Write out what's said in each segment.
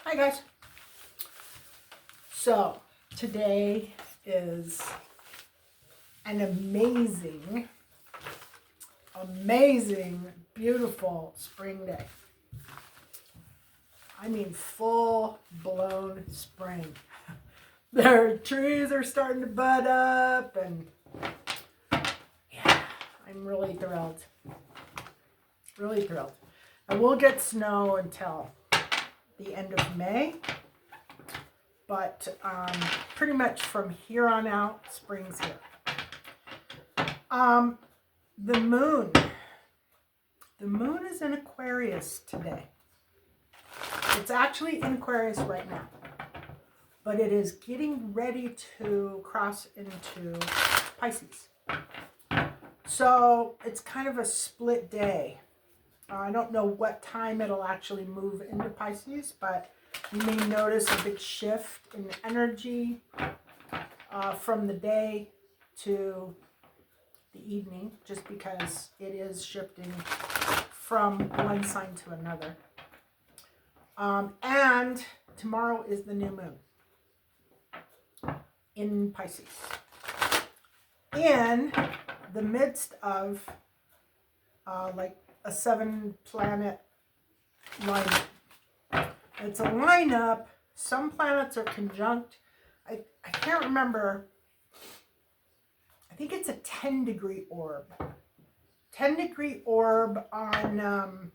Hi guys. So today is an amazing, beautiful spring day. I mean full-blown spring. Their trees are starting to bud up and yeah, I'm really thrilled. Really thrilled. I will get snow until the end of May. But pretty much from here on out, spring's here. The moon is in Aquarius today. It's actually in Aquarius right now, but it is getting ready to cross into Pisces. So it's kind of a split day. I don't know what time it'll actually move into Pisces, but you may notice a big shift in energy from the day to the evening, just because it is shifting from one sign to another. And tomorrow is the new moon in Pisces, in the midst of like a 7-planet lineup. It's a lineup. Some planets are conjunct. I can't remember. I think it's a 10-degree orb. 10-degree orb on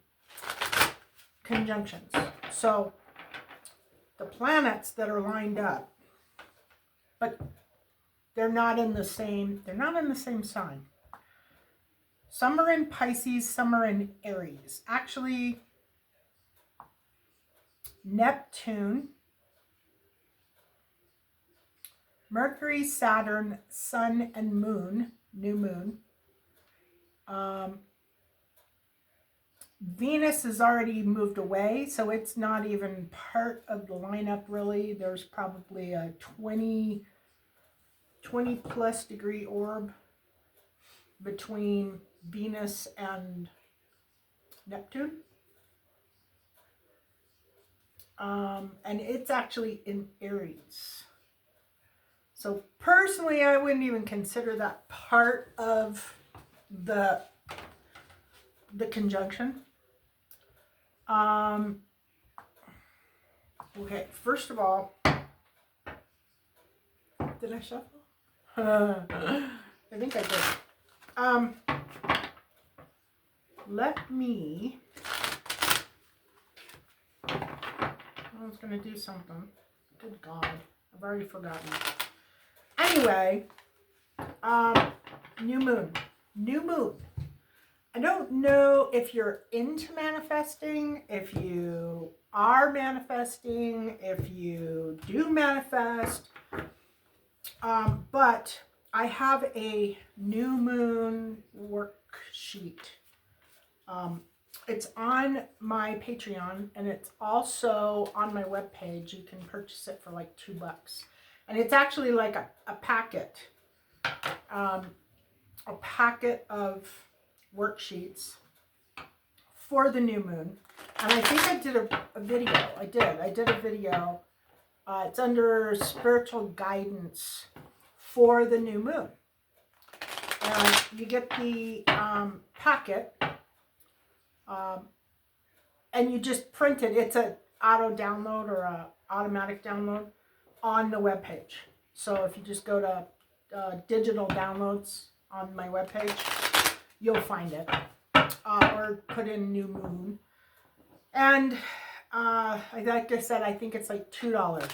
conjunctions. So the planets that are lined up, but they're not in the same sign. Some are in Pisces, some are in Aries. Actually, Neptune, Mercury, Saturn, Sun, and Moon, new moon. Venus has already moved away, so it's not even part of the lineup really. There's probably a 20 plus degree orb between Venus and Neptune. And it's actually in Aries. So personally, I wouldn't even consider that part of the conjunction. Okay, first of all, did I shuffle? I think I did. Let me, I was going to do something. Good God, I've already forgotten. Anyway, new moon. I don't know if you're into manifesting, if you are manifesting, if you do manifest, but I have a new moon worksheet. It's on my Patreon and it's also on my webpage. You can purchase it for like $2. And it's actually like a packet of worksheets for the new moon. And I think I did a video. I did a video. It's under spiritual guidance for the new moon. And you get the packet and you just print it. It's an auto download or a automatic download on the webpage. So if you just go to digital downloads on my webpage, you'll find it. Or put in new moon. And like I said, I think it's like $2.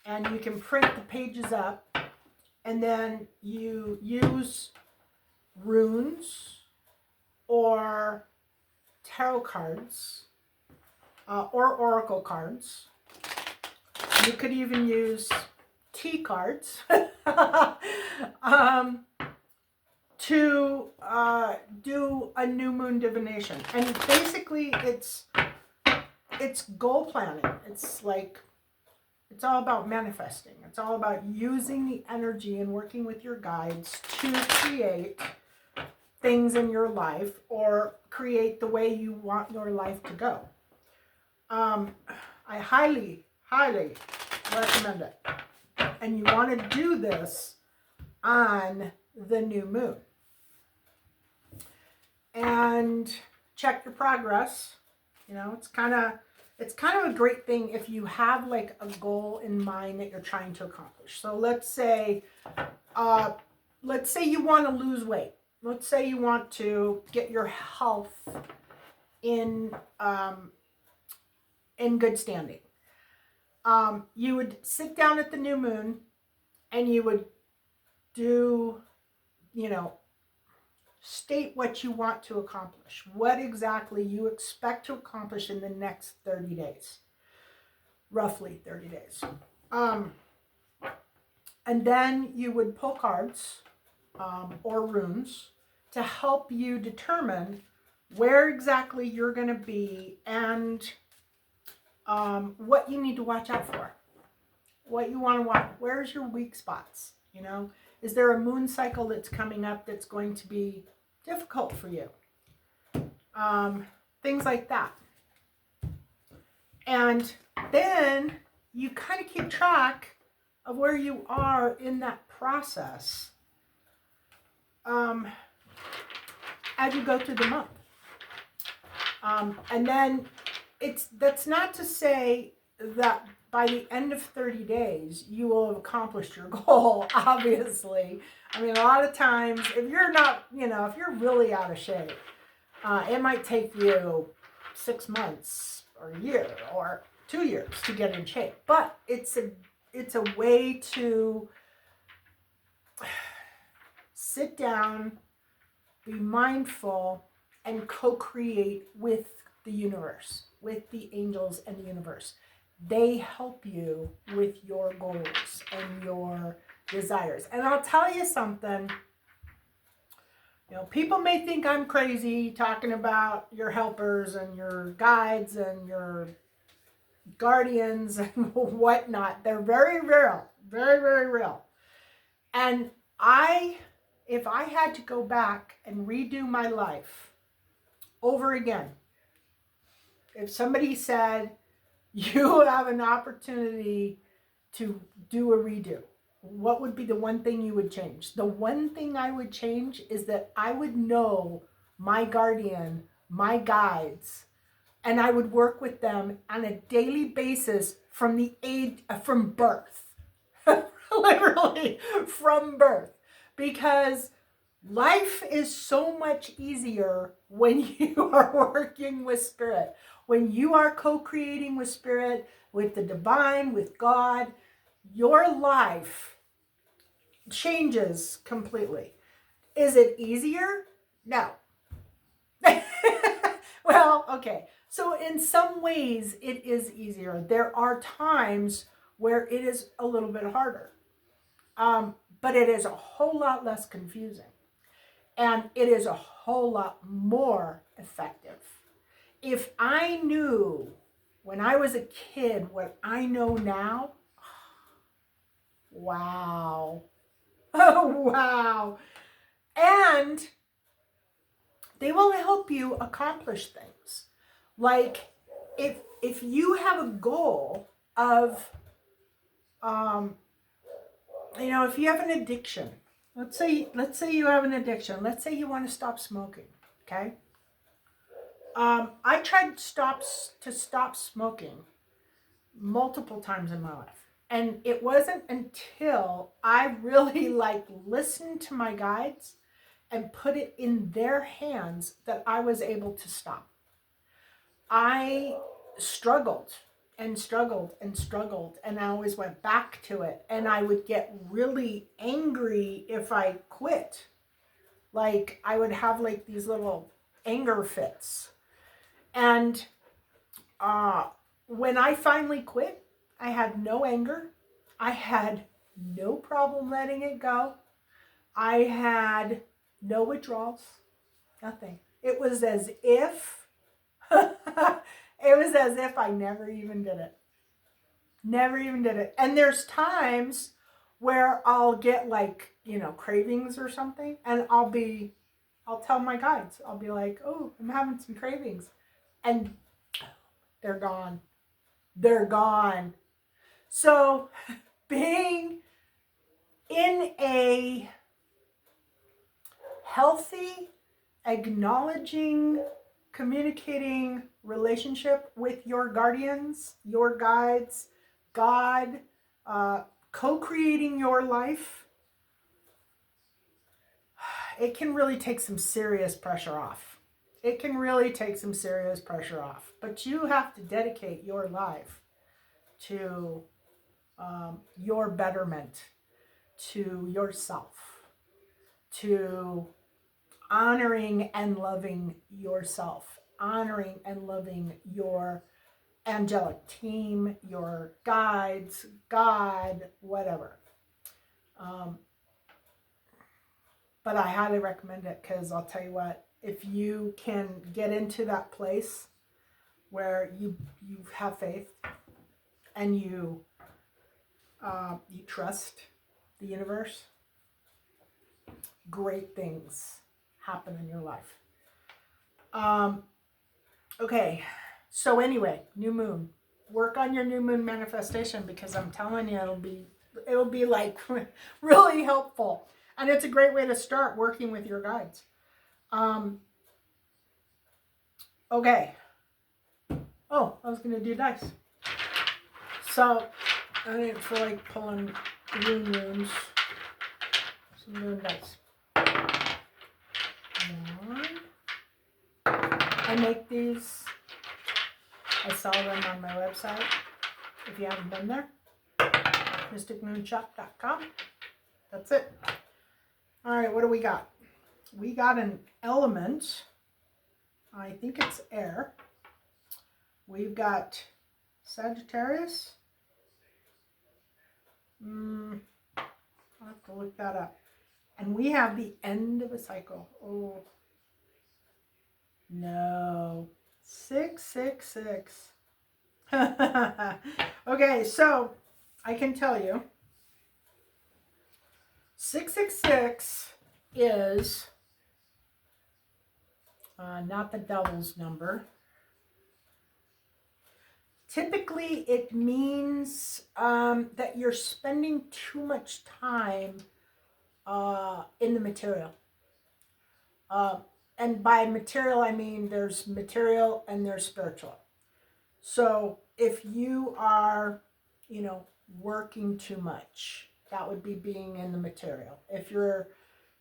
And you can print the pages up and then you use runes or tarot cards or oracle cards. You could even use tea cards to do a new moon divination. And basically it's goal planning. It's all about manifesting. It's all about using the energy and working with your guides to create things in your life or create the way you want your life to go. I highly, highly recommend it. And you want to do this on the new moon. And check your progress. You know, it's kind of a great thing if you have like a goal in mind that you're trying to accomplish. So let's say you want to lose weight. Let's say you want to get your health in good standing. You would sit down at the new moon and you would do, state what you want to accomplish, what exactly you expect to accomplish in the next 30 days, roughly 30 days. And then you would pull cards or runes to help you determine where exactly you're going to be and what you need to watch out for, what you want to watch. Where's your weak spots? Is there a moon cycle that's coming up that's going to be difficult for you? Things like that. And then you kind of keep track of where you are in that process as you go through the month. And then that's not to say that by the end of 30 days, you will have accomplished your goal, obviously. I mean, a lot of times, if you're not, if you're really out of shape, it might take you 6 months or a year or 2 years to get in shape. But it's a way to sit down, be mindful, and co-create with the universe, with the angels and the universe. They help you with your goals and your desires. And I'll tell you something, people may think I'm crazy talking about your helpers and your guides and your guardians and whatnot. They're very real, very, very real. And if I had to go back and redo my life over again, if somebody said, you have an opportunity to do a redo, what would be the one thing you would change? The one thing I would change is that I would know my guardian, my guides, and I would work with them on a daily basis from birth. Literally from birth. Because life is so much easier when you are working with spirit. When you are co-creating with spirit, with the divine, with God, your life changes completely. Is it easier? No. Well, okay. So in some ways it is easier. There are times where it is a little bit harder. But it is a whole lot less confusing. And it is a whole lot more effective. If I knew when I was a kid what I know now, wow. Oh, wow. And they will help you accomplish things. Like if you have a goal of, if you have an addiction, let's say you have an addiction. Let's say you want to stop smoking, okay? I tried to stop smoking multiple times in my life. And it wasn't until I really listened to my guides and put it in their hands that I was able to stop. I struggled and struggled and struggled, and I always went back to it. And I would get really angry if I quit. Like I would have these little anger fits. And when I finally quit, I had no anger. I had no problem letting it go. I had no withdrawals, nothing. It was as if, I never even did it. Never even did it. And there's times where I'll get cravings or something, and I'll tell my guides, I'll be like, oh, I'm having some cravings. And they're gone. they're gone. So being in a healthy, acknowledging, communicating relationship with your guardians, your guides, God, co-creating your life, it can really take some serious pressure off. It can really take some serious pressure off. But you have to dedicate your life to your betterment, to yourself, to honoring and loving yourself, honoring and loving your angelic team, your guides, God, whatever. But I highly recommend it, because I'll tell you what, if you can get into that place where you have faith and you trust the universe, great things happen in your life. Okay, so anyway, new moon. Work on your new moon manifestation, because I'm telling you, it'll be like really helpful. And it's a great way to start working with your guides. Okay. Oh, I was going to do dice. So, I didn't feel like pulling moon runes. So I'm doing dice. One. I make these. I sell them on my website. If you haven't been there, mysticmoonshop.com. That's it. All right, what do we got? We got an element. I think it's air. We've got Sagittarius. I'll have to look that up. And we have the end of a cycle. Oh, no. 666. Okay, so I can tell you 666 is not the devil's number. Typically, it means that you're spending too much time in the material. And by material, I mean there's material and there's spiritual. So if you are, working too much, that would be being in the material. If you're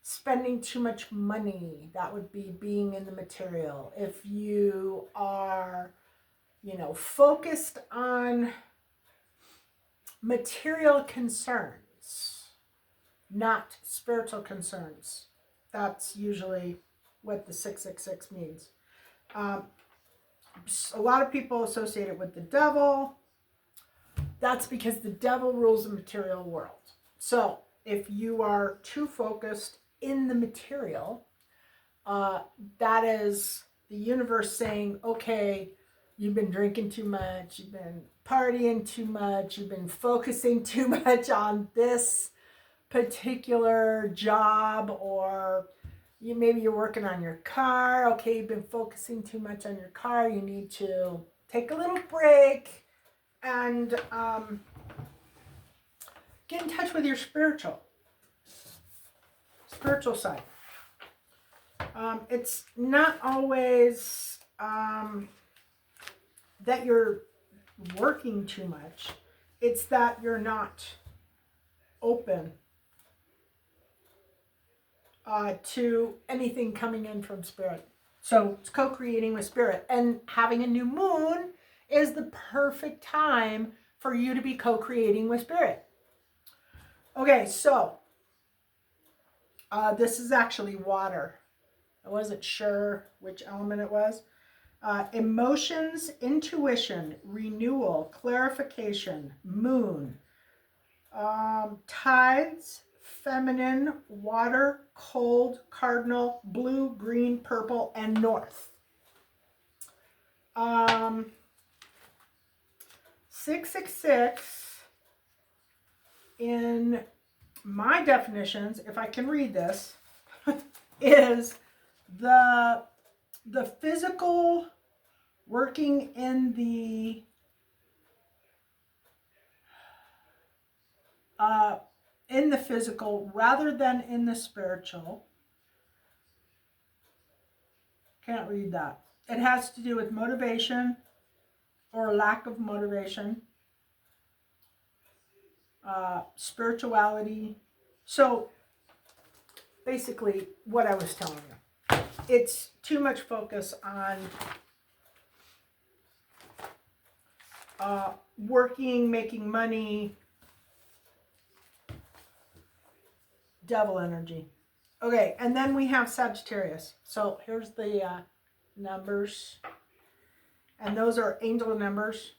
spending too much money, that would be being in the material. If you are, focused on material concerns, not spiritual concerns, that's usually what the 666 means. A lot of people associate it with the devil. That's because the devil rules the material world. So if you are too focused in the material, that is the universe saying, okay, you've been drinking too much, you've been partying too much, you've been focusing too much on this particular job, or maybe you're working on your car. Okay, you've been focusing too much on your car. You need to take a little break and get in touch with your spiritual side. It's not always that you're working too much. It's that you're not open to anything coming in from spirit. So it's co-creating with spirit. And having a new moon is the perfect time for you to be co-creating with spirit. Okay, so this is actually water. I wasn't sure which element it was. Emotions, intuition, renewal, clarification, moon, tides, feminine, water, cold, cardinal, blue, green, purple, and north. 666 in my definitions, if I can read this, is the physical working in the in the physical rather than in the spiritual. Can't read that. It has to do with motivation or lack of motivation, spirituality. So basically, what I was telling you, it's too much focus on working, making money, devil energy. Okay, and then we have Sagittarius. So here's the numbers, and those are angel numbers.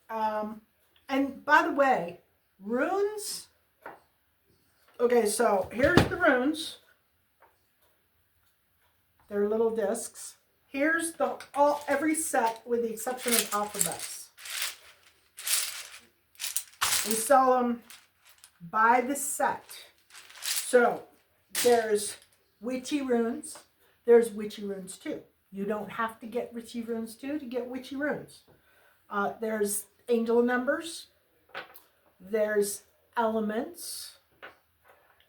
And by the way, runes. Okay, so here's the runes. They're little discs. Here's every set with the exception of alphabets. We sell them by the set. So there's witchy runes. There's witchy runes too. You don't have to get witchy runes too to get witchy runes. There's angel numbers. There's elements.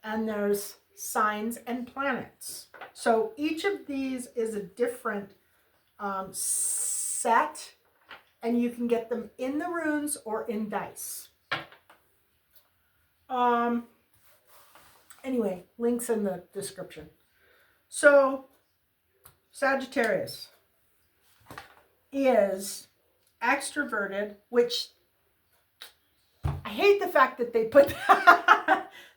And there's signs and planets. So each of these is a different set, and you can get them in the runes or in dice. Anyway, links in the description. So Sagittarius is extroverted, which I hate the fact that they put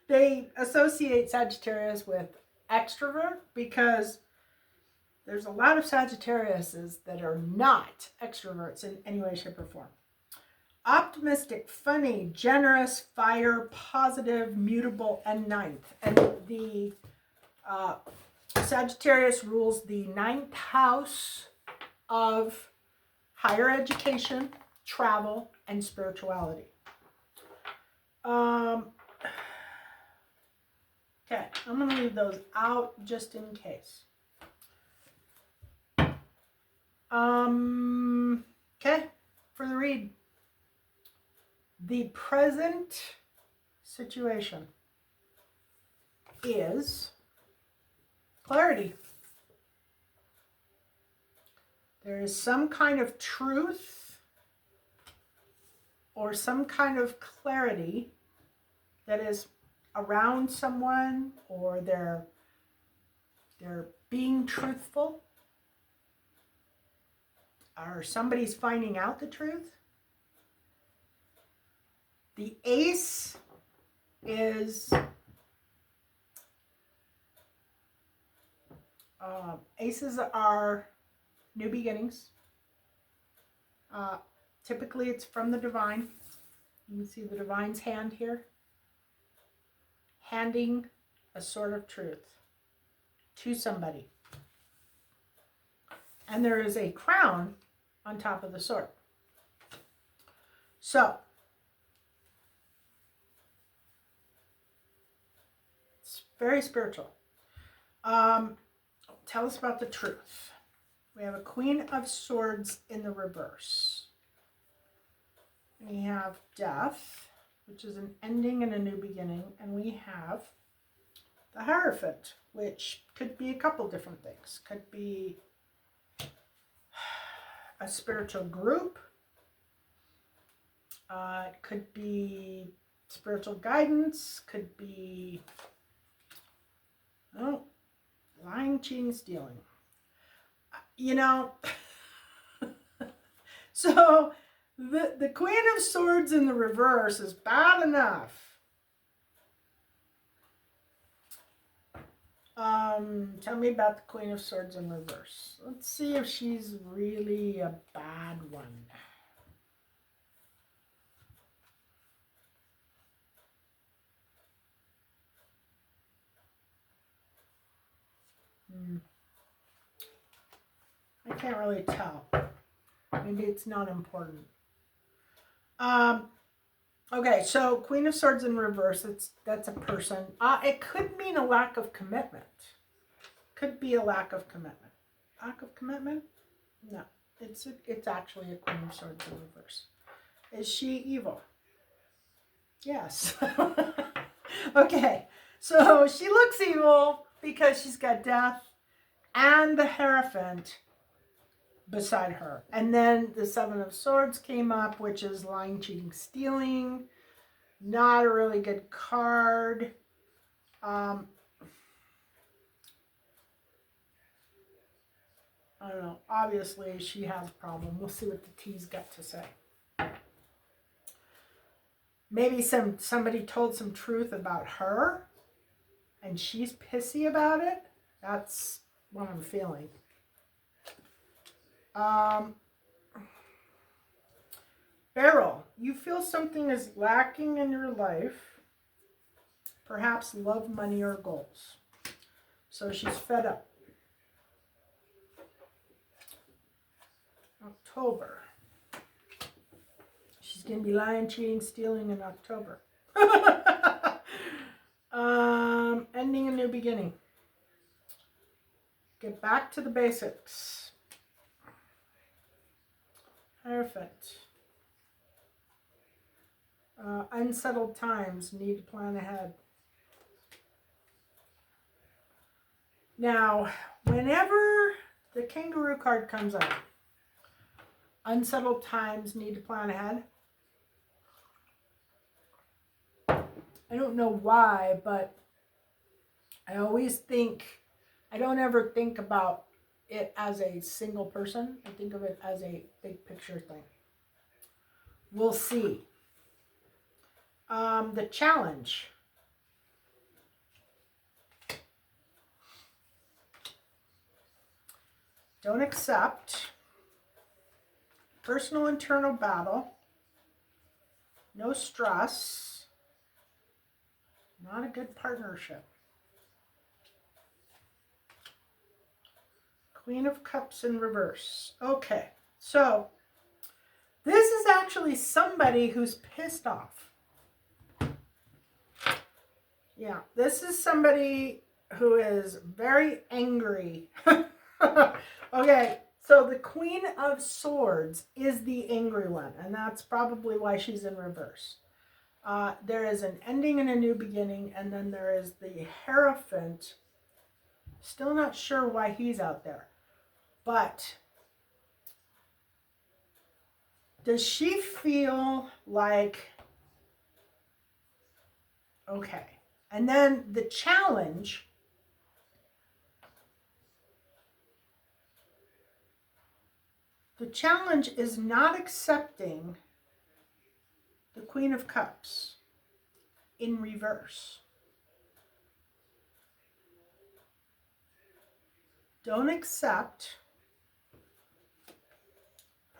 they associate Sagittarius with extrovert, because there's a lot of Sagittariuses that are not extroverts in any way, shape, or form. Optimistic, funny, generous, fire, positive, mutable, and ninth. And the Sagittarius rules the ninth house of higher education, travel, and spirituality. Okay, I'm going to leave those out just in case. Okay, for the read. The present situation is clarity. There is some kind of truth or some kind of clarity that is around someone, or they're being truthful, or somebody's finding out the truth. The ace is aces are new beginnings. Typically it's from the divine. You can see the divine's hand here, handing a sword of truth to somebody. And there is a crown on top of the sword. So, it's very spiritual. Tell us about the truth. We have a Queen of Swords in the reverse. We have death, which is an ending and a new beginning. And we have the Hierophant, which could be a couple different things. Could be a spiritual group. It could be spiritual guidance. Could be, oh, lying, cheating, stealing. You know, so the Queen of Swords in the reverse is bad enough. Tell me about the Queen of Swords in reverse. Let's see if she's really a bad one. I can't really tell. Maybe it's not important. Okay, so Queen of Swords in reverse, that's a person. It could mean a lack of commitment. Could be a lack of commitment. Lack of commitment? No, it's actually a Queen of Swords in reverse. Is she evil? Yes. Okay, so she looks evil because she's got death and the Hierophant beside her. And then the Seven of Swords came up, which is lying, cheating, stealing. Not a really good card. I don't know. Obviously, she has a problem. We'll see what the T's got to say. Maybe somebody told some truth about her, and she's pissy about it. That's what I'm feeling. Beryl, you feel something is lacking in your life. Perhaps love, money, or goals. So she's fed up. October. She's going to be lying, cheating, stealing in October. Ending a new beginning. Get back to the basics. Perfect. Unsettled times. Need to plan ahead. Now, whenever the kangaroo card comes out, unsettled times, need to plan ahead. I don't know why, but I always think, I don't ever think about it as a single person. I think of it as a big picture thing. We'll see. The challenge. Don't accept. Personal internal battle. No stress. Not a good partnership. Queen of Cups in reverse. Okay, so this is actually somebody who's pissed off. Yeah, this is somebody who is very angry. Okay, so the Queen of Swords is the angry one, and that's probably why she's in reverse. There is an ending and a new beginning, and then there is the Hierophant. Still not sure why he's out there. But does she feel like, okay. And then the challenge, is not accepting the Queen of Cups in reverse. Don't accept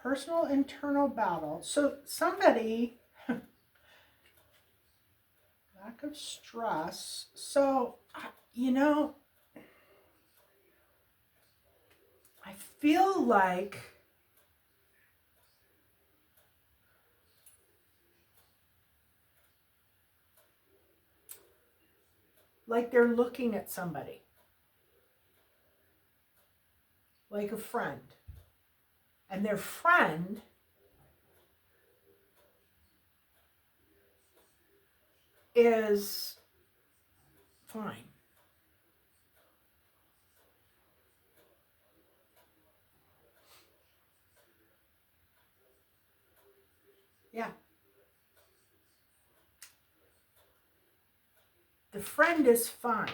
personal internal battle. So somebody, lack of stress. So, you know, I feel like they're looking at somebody, like a friend. And their friend is fine. Yeah. The friend is fine.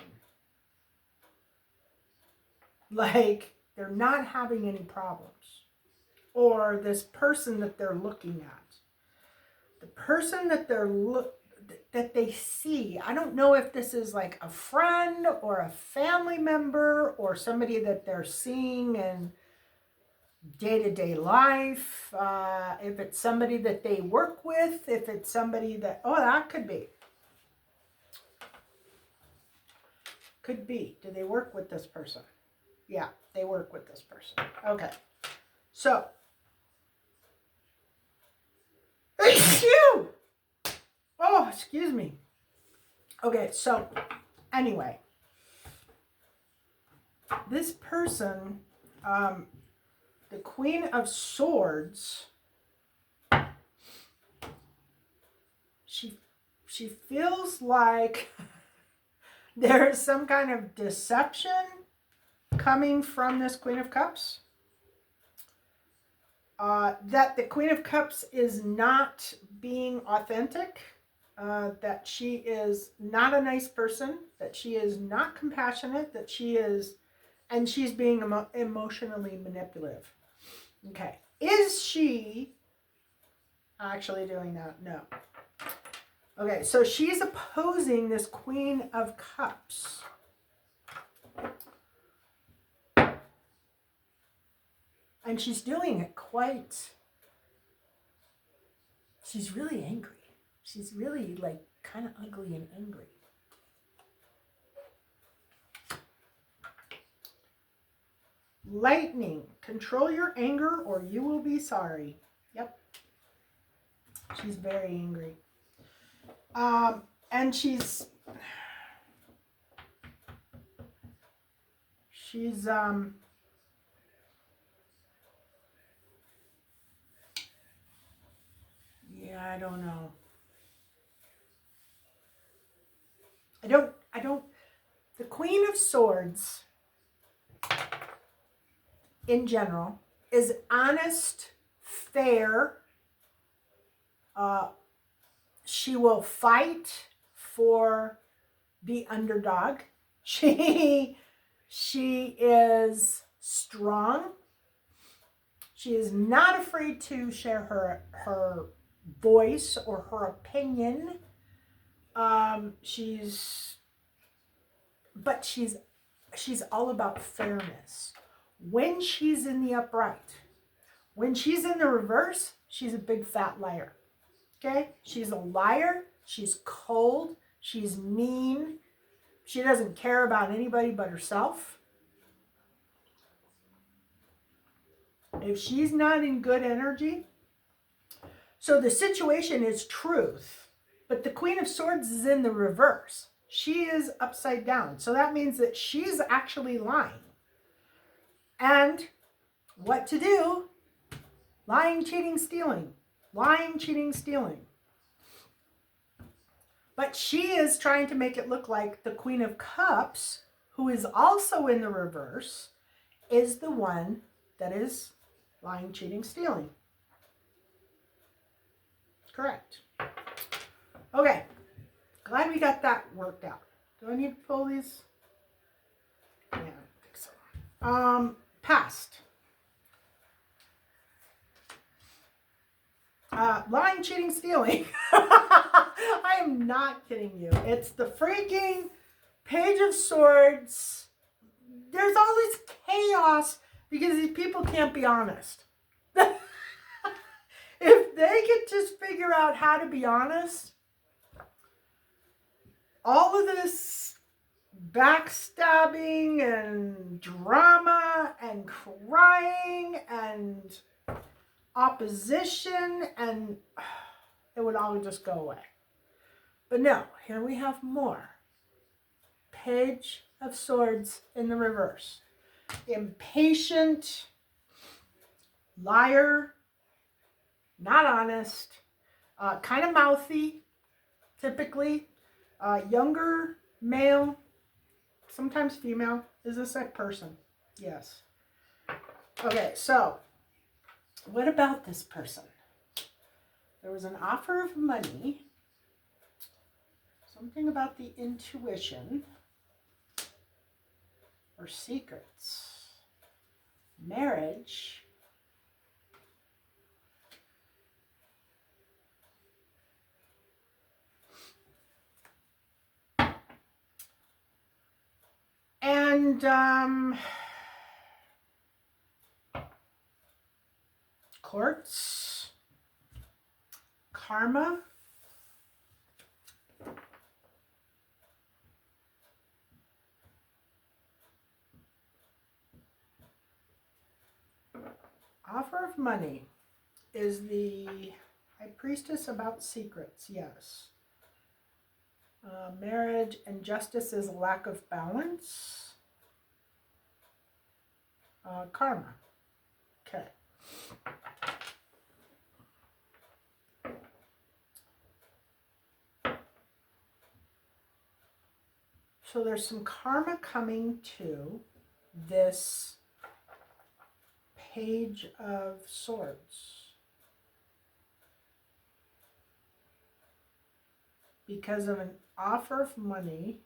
Like they're not having any problems. Or this person that they're looking at. The person that that they see. I don't know if this is like a friend or a family member or somebody that they're seeing in day-to-day life. If it's somebody that they work with, if it's somebody that, oh, that could be. Could be. Do they work with this person? Yeah, they work with this person. Okay. So, phew! Oh, excuse me. Okay, so anyway, this person, the Queen of Swords, she she feels like there's some kind of deception coming from this Queen of Cups. That the Queen of Cups is not being authentic, that she is not a nice person, that she is not compassionate, that she is, and she's being emotionally manipulative. Okay. Is she actually doing that? No. Okay, so she's opposing this Queen of Cups. And she's doing it quite, she's really angry. She's really like kind of ugly and angry. Lightning, control your anger or you will be sorry. Yep. She's very angry. And she's yeah, I don't know. I don't, the Queen of Swords in general is honest, fair. She will fight for the underdog. She is strong. She is not afraid to share her voice or her opinion. She's all about fairness. When she's in the upright, when she's in the reverse, she's a big fat liar. Okay? She's a liar. She's cold. She's mean. She doesn't care about anybody but herself. If she's not in good energy, so the situation is truth, but the Queen of Swords is in the reverse. She is upside down. So that means that she's actually lying. And what to do? Lying, cheating, stealing. Lying, cheating, stealing. But she is trying to make it look like the Queen of Cups, who is also in the reverse, is the one that is lying, cheating, stealing. Correct. Okay. Glad we got that worked out. Do I need to pull these? Yeah, I don't think so. Past. Lying, cheating, stealing. I am not kidding you. It's the freaking Page of Swords. There's all this chaos because these people can't be honest. If they could just figure out how to be honest, all of this backstabbing and drama and crying and opposition, and it would all just go away. But no, here we have more. Page of Swords in the reverse. Impatient, liar, not honest, kind of mouthy, typically. Younger male, sometimes female. Is this a person? Yes. Okay, so what about this person? There was an offer of money, something about the intuition or secrets, marriage, and courts, karma, offer of money is the High Priestess about secrets, yes. Marriage and justice is a lack of balance. Karma. Okay. So there's some karma coming to this Page of Swords because of an offer of money.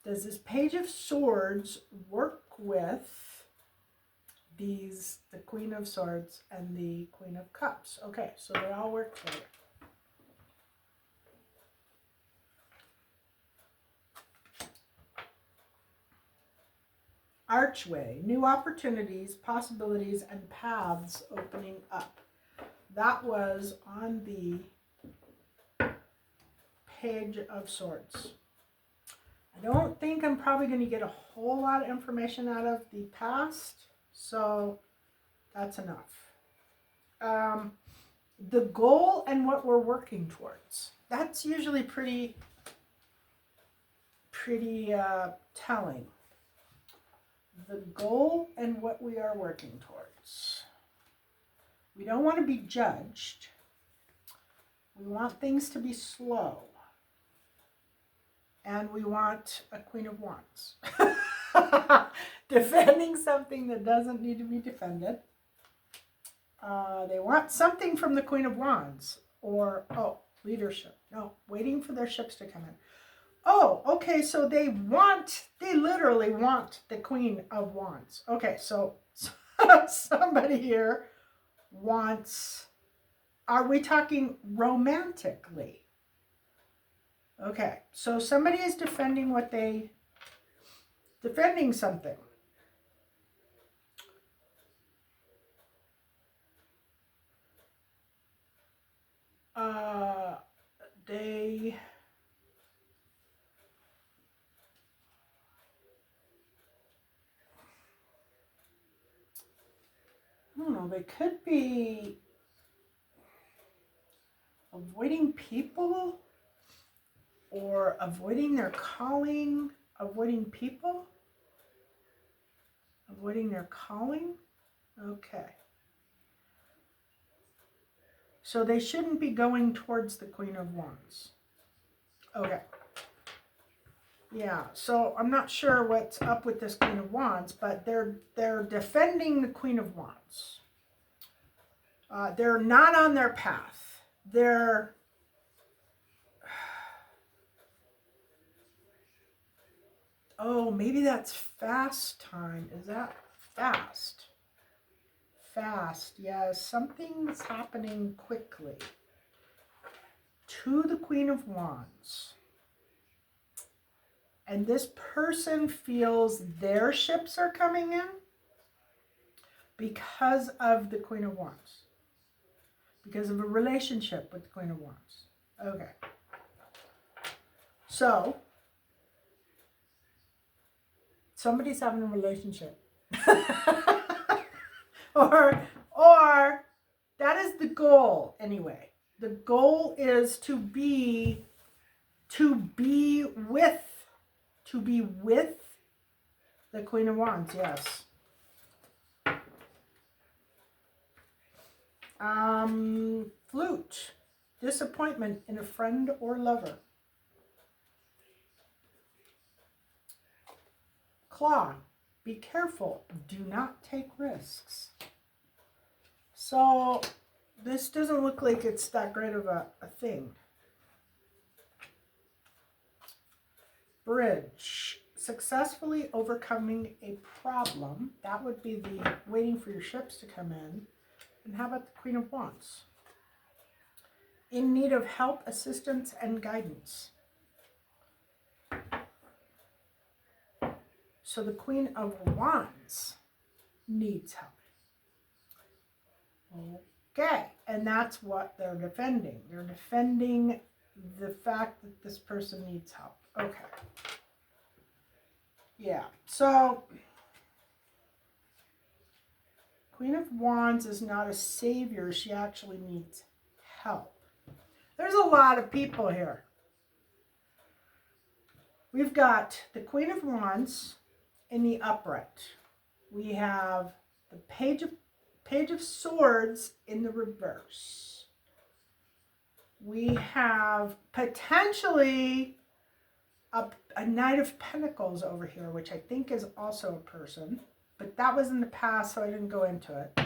Does this Page of Swords work with the Queen of Swords and the Queen of Cups? Okay, so they all work together. Archway, new opportunities, possibilities, and paths opening up. That was on the Page of Swords. I don't think I'm probably going to get a whole lot of information out of the past, so that's enough. The goal and what we're working towards. That's usually pretty telling. The goal and what we are working towards. We don't want to be judged. We want things to be slow. And we want a Queen of Wands. Defending something that doesn't need to be defended. They want something from the Queen of Wands. Or, leadership. No, waiting for their ships to come in. Oh, okay, so they literally want the Queen of Wands. Okay, so somebody here wants, are we talking romantically? Okay, so somebody is defending something. They I don't know, they could be avoiding people or avoiding their calling, avoiding people, avoiding their calling. Okay. So they shouldn't be going towards the Queen of Wands. Okay. Yeah, so I'm not sure what's up with this Queen of Wands, but they're defending the Queen of Wands. They're not on their path. They're maybe that's fast time. Is that fast? Fast, yes. Something's happening quickly. To the Queen of Wands. And this person feels their ships are coming in because of the Queen of Wands. Because of a relationship with the Queen of Wands. Okay. So, somebody's having a relationship. or that is the goal anyway. The goal is to be with the Queen of Wands, yes. Flute, disappointment in a friend or lover. Claw, be careful, do not take risks. So this doesn't look like it's that great of a thing. Bridge, successfully overcoming a problem. That would be the waiting for your ships to come in. And how about the Queen of Wands? In need of help, assistance, and guidance. So the Queen of Wands needs help. Okay, and that's what they're defending. They're defending the fact that this person needs help. Okay. Yeah, so Queen of Wands is not a savior. She actually needs help. There's a lot of people here. We've got the Queen of Wands in the upright. We have the Page of Swords in the reverse. We have potentially a Knight of Pentacles over here, which I think is also a person. But that was in the past, so I didn't go into it.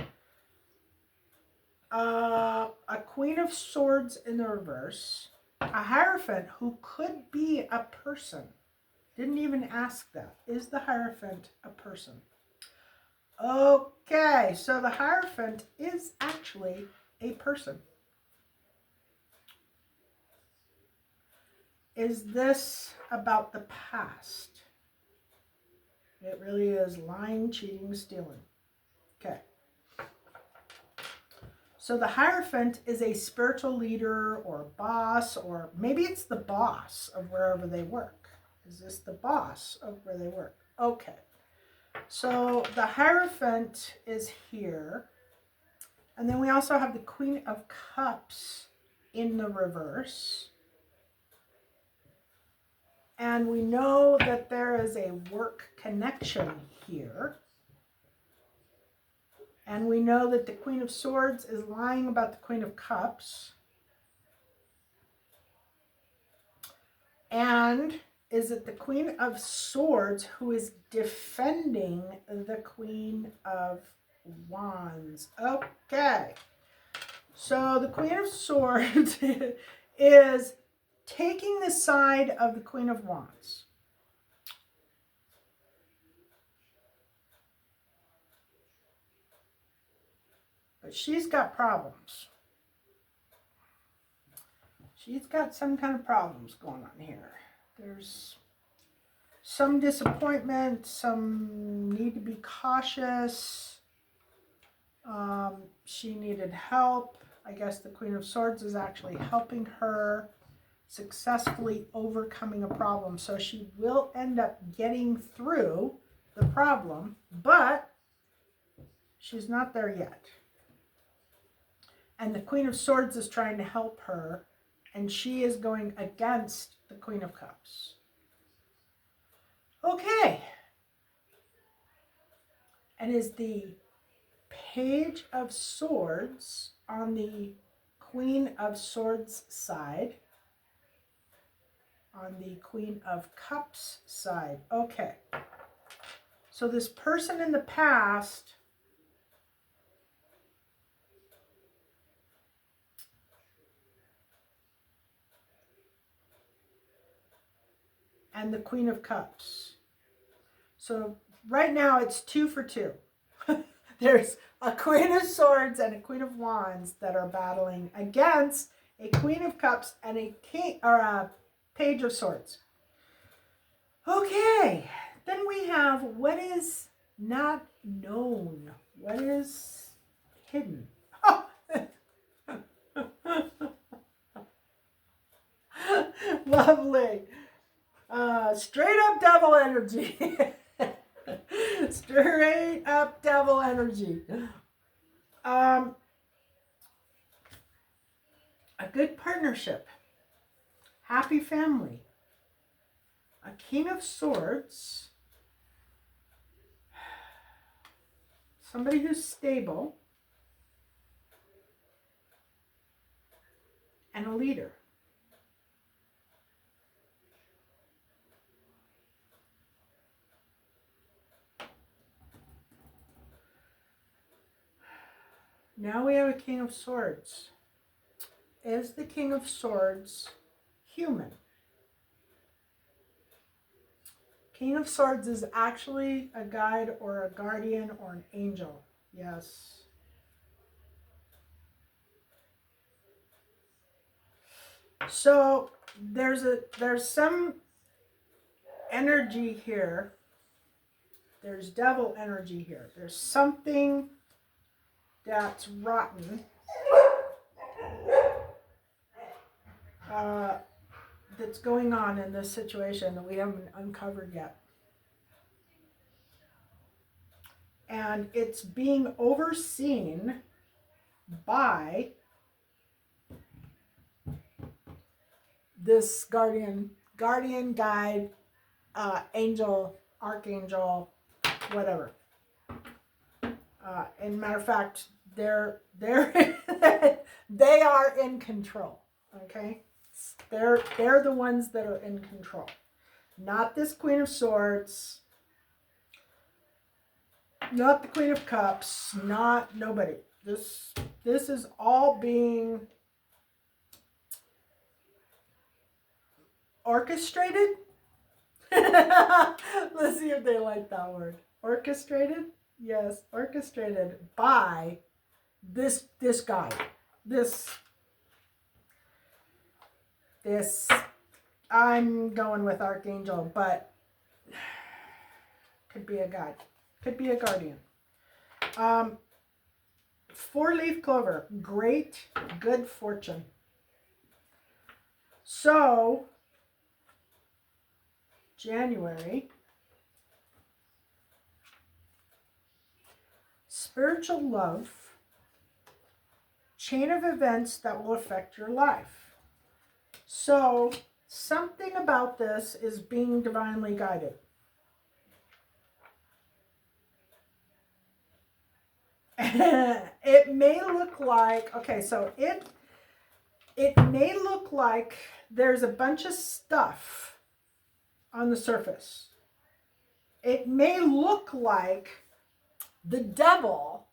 A Queen of Swords in the reverse. A Hierophant who could be a person. Didn't even ask that. Is the Hierophant a person? Okay, so the Hierophant is actually a person. Is this about the past? It really is lying, cheating, stealing. Okay. So the Hierophant is a spiritual leader or a boss, or maybe it's the boss of wherever they work. Is this the boss of where they work? Okay. So the Hierophant is here. And then we also have the Queen of Cups in the reverse. And we know that there is a work connection here. And we know that the Queen of Swords is lying about the Queen of Cups. And is it the Queen of Swords who is defending the Queen of Wands? Okay. So the Queen of Swords is taking the side of the Queen of Wands. But she's got problems. She's got some kind of problems going on here. There's some disappointment, some need to be cautious. She needed help. I guess the Queen of Swords is actually helping her successfully overcoming a problem. So she will end up getting through the problem, but she's not there yet. And the Queen of Swords is trying to help her, and she is going against the Queen of Cups. Okay. And is the Page of Swords on the Queen of Swords side, on the Queen of Cups side. Okay. So this person in the past and the Queen of Cups. So right now it's 2 for 2. There's a Queen of Swords and a Queen of Wands that are battling against a Queen of Cups and a King or a Page of Swords. Okay, then we have what is not known, what is hidden. Lovely. Straight up devil energy. Straight up devil energy. A good partnership. Happy family. A King of Swords. Somebody who's stable. And a leader. Now we have a King of Swords. Is the King of Swords human? King of Swords is actually a guide or a guardian or an angel. Yes. So there's some energy here. There's devil energy here. There's something that's rotten that's going on in this situation that we haven't uncovered yet. And it's being overseen by this guardian, guide, angel, archangel, whatever. And matter of fact, they are in control. Okay? They're the ones that are in control. Not this Queen of Swords, not the Queen of Cups, not nobody. This is all being orchestrated. Let's see if they like that word. Orchestrated? Yes, orchestrated by this guy. This I'm going with Archangel, but could be a guide. Could be a guardian. 4-leaf clover. Great, good fortune. So, January. Spiritual love. Chain of events that will affect your life. So, something about this is being divinely guided. It may look like, okay, so it may look like there's a bunch of stuff on the surface. It may look like the devil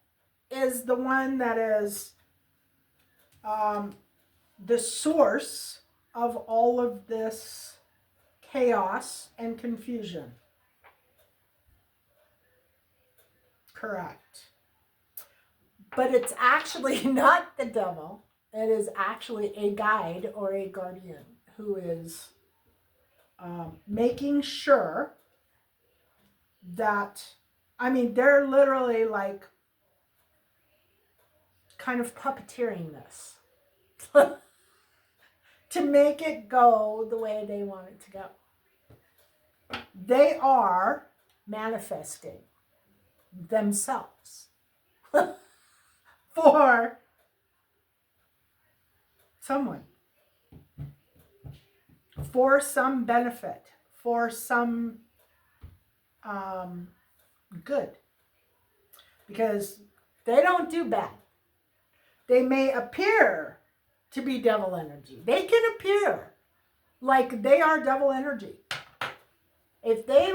is the one that is the source of all of this chaos and confusion. Correct. But it's actually not the devil. It is actually a guide or a guardian who is making sure that, I mean, they're literally like kind of puppeteering this to make it go the way they want it to go. They are manifesting themselves for someone, for some benefit, for some good, because they don't do bad. They may appear to be devil energy. They can appear like they are devil energy. If they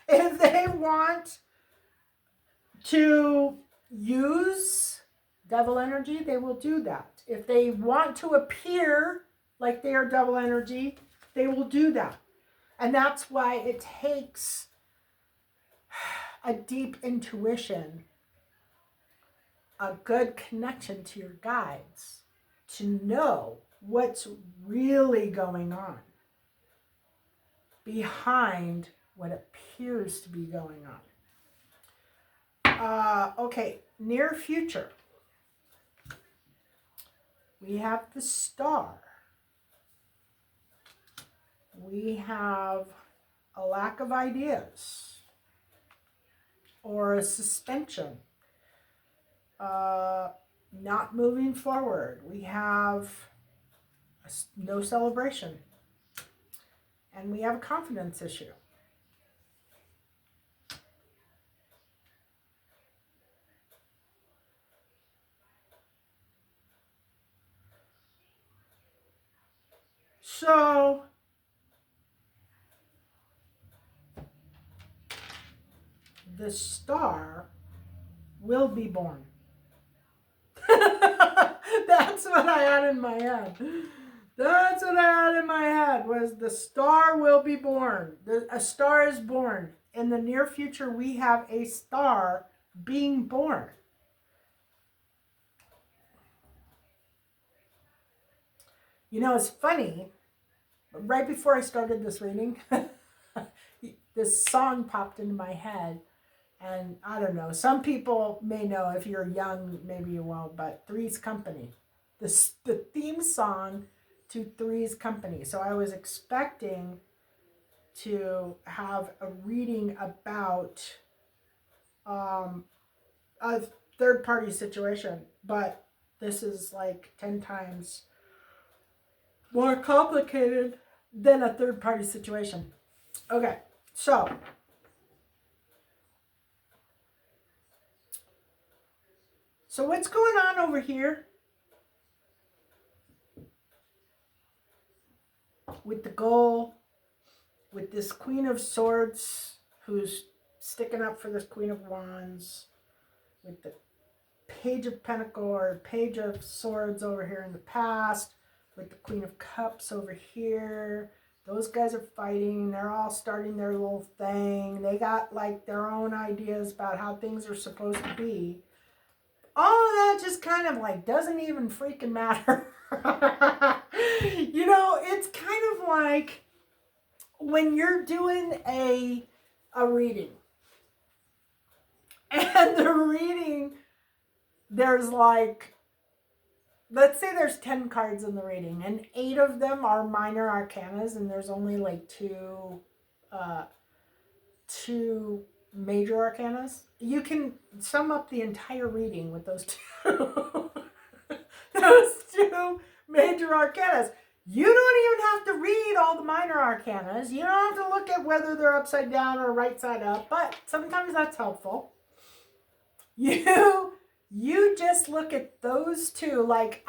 if they want to use devil energy, they will do that. If they want to appear like they are devil energy, they will do that. And that's why it takes a deep intuition, a good connection to your guides to know what's really going on behind what appears to be going on. Okay, near future. We have the Star. We have a lack of ideas or a suspension. Not moving forward. We have no celebration. And we have a confidence issue. So, the Star will be born. That's what I had in my head. That's what I had in my head, was the Star will be born. A star is born. In the near future, we have a star being born. You know, it's funny. Right before I started this reading, this song popped into my head. And I don't know, some people may know, if you're young, maybe you won't, but Three's Company. The theme song to Three's Company. So I was expecting to have a reading about a third-party situation, but this is like 10 times more complicated than a third-party situation. Okay, so what's going on over here with the goal, with this Queen of Swords who's sticking up for this Queen of Wands, with the Page of Pentacles or Page of Swords over here in the past, with the Queen of Cups over here. Those guys are fighting. They're all starting their little thing. They got like their own ideas about how things are supposed to be. All of that just kind of like doesn't even freaking matter. You know, it's kind of like when you're doing a reading. And the reading, there's like, let's say there's 10 cards in the reading, and 8 of them are minor arcanas, and there's only like two major arcanas. You can sum up the entire reading with those two, those 2 major arcanas. You don't even have to read all the minor arcanas. You don't have to look at whether they're upside down or right side up, but sometimes that's helpful. You just look at those 2. Like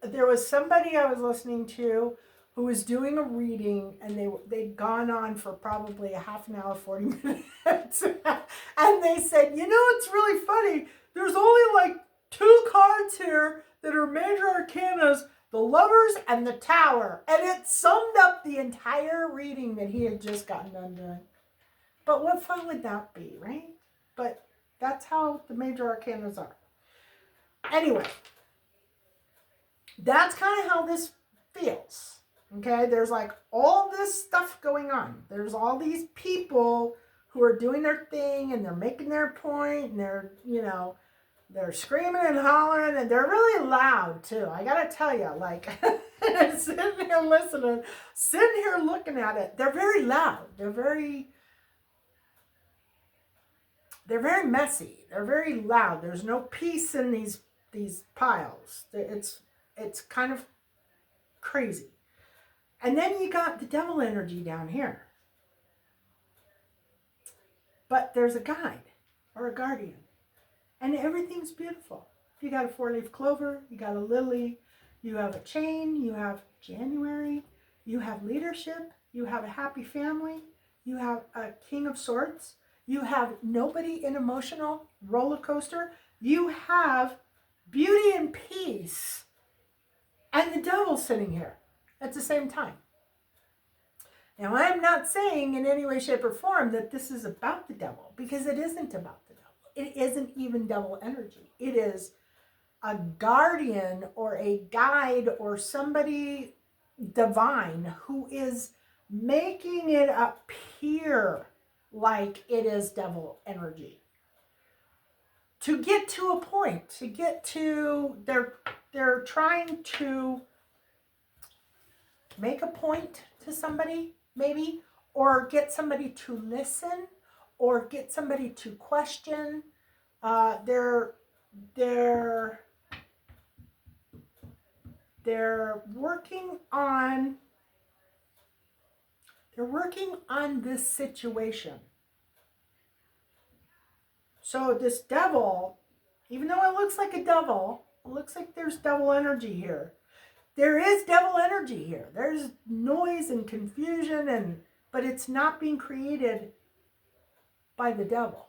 there was somebody I was listening to who was doing a reading, and they'd gone on for probably a half an hour, 40 minutes. And they said, you know, it's really funny. There's only like 2 cards here that are major arcanas, the Lovers and the Tower. And it summed up the entire reading that he had just gotten done doing. But what fun would that be, right? But that's how the major arcanas are. Anyway, that's kind of how this feels. Okay, there's like all this stuff going on. There's all these people who are doing their thing, and they're making their point, and they're, you know, they're screaming and hollering, and they're really loud too. I gotta tell you, like, sitting here listening, sitting here looking at it, they're very loud. They're very messy. They're very loud. There's no peace in these piles. It's kind of crazy. And then you got the devil energy down here. But there's a guide or a guardian. And everything's beautiful. You got a 4-leaf clover, you got a lily, you have a chain, you have January, you have leadership, you have a happy family, you have a King of Swords, you have nobody in emotional roller coaster, you have beauty and peace, and the devil sitting here at the same time. Now, I'm not saying in any way, shape, or form that this is about the devil, because it isn't about the devil. It isn't even devil energy. It is a guardian or a guide or somebody divine who is making it appear like it is devil energy. To get to a point, to get to, they're trying to make a point to somebody, maybe, or get somebody to listen, or get somebody to question. They're working on this situation. So this devil, even though it looks like a devil, it looks like there's devil energy here. There is devil energy here. There's noise and confusion, but it's not being created by the devil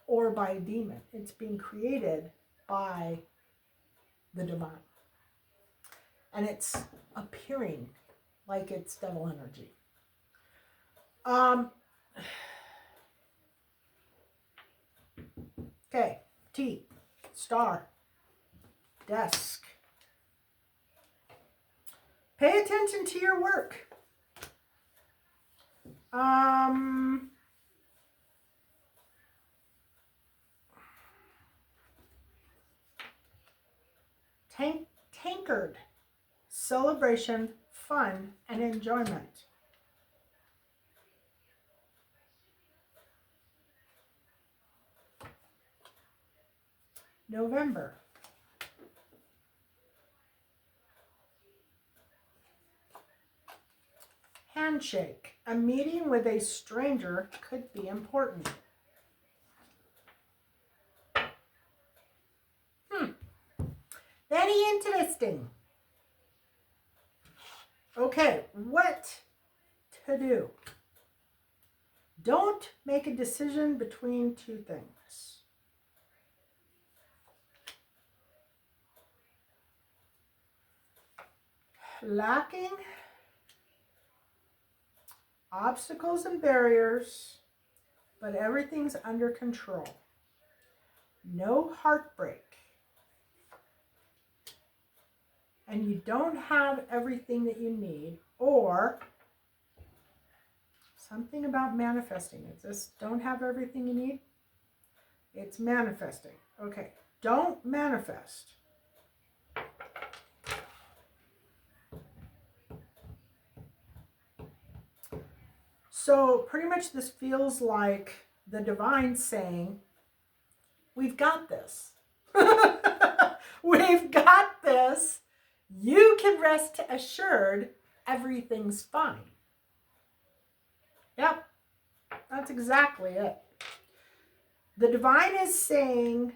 or by a demon. It's being created by the divine. And it's appearing like it's devil energy. Okay, T, star, desk. Pay attention to your work. Tankard, celebration, fun, and enjoyment. November. Handshake. A meeting with a stranger could be important. Very interesting. Okay, what to do? Don't make a decision between two things. Lacking obstacles and barriers, but everything's under control. No heartbreak. And you don't have everything that you need, or something about manifesting. It's just don't have everything you need. It's manifesting. Okay, don't manifest. So pretty much this feels like the divine saying, we've got this. We've got this. You can rest assured everything's fine. Yep, that's exactly it. The divine is saying,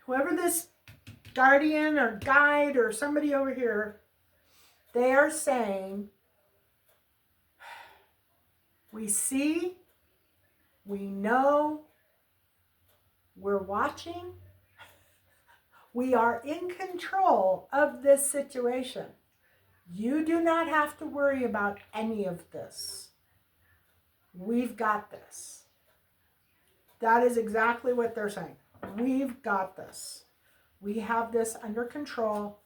whoever this guardian or guide or somebody over here, they are saying, we see, we know, we're watching, we are in control of this situation. You do not have to worry about any of this. We've got this. That is exactly what they're saying. We've got this. We have this under control.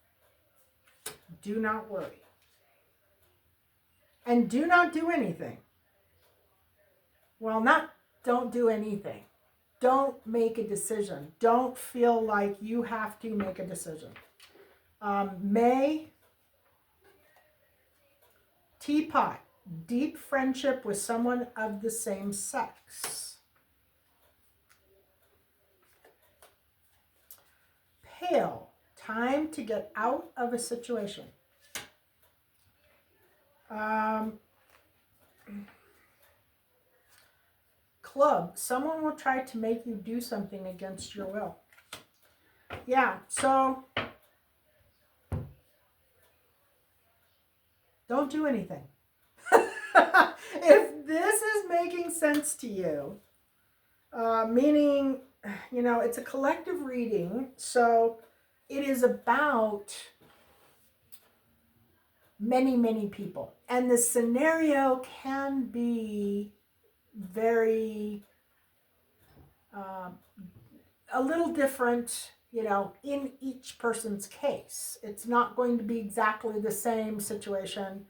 Do not worry. And do not do anything. Well, not don't do anything. Don't make a decision. Don't feel like you have to make a decision. May, teapot, deep friendship with someone of the same sex. Pale, time to get out of a situation. Club, someone will try to make you do something against your will. Yeah, so don't do anything. If this is making sense to you, meaning, it's a collective reading, so it is about many, many people. And the scenario can be very, a little different, in each person's case. It's not going to be exactly the same situation,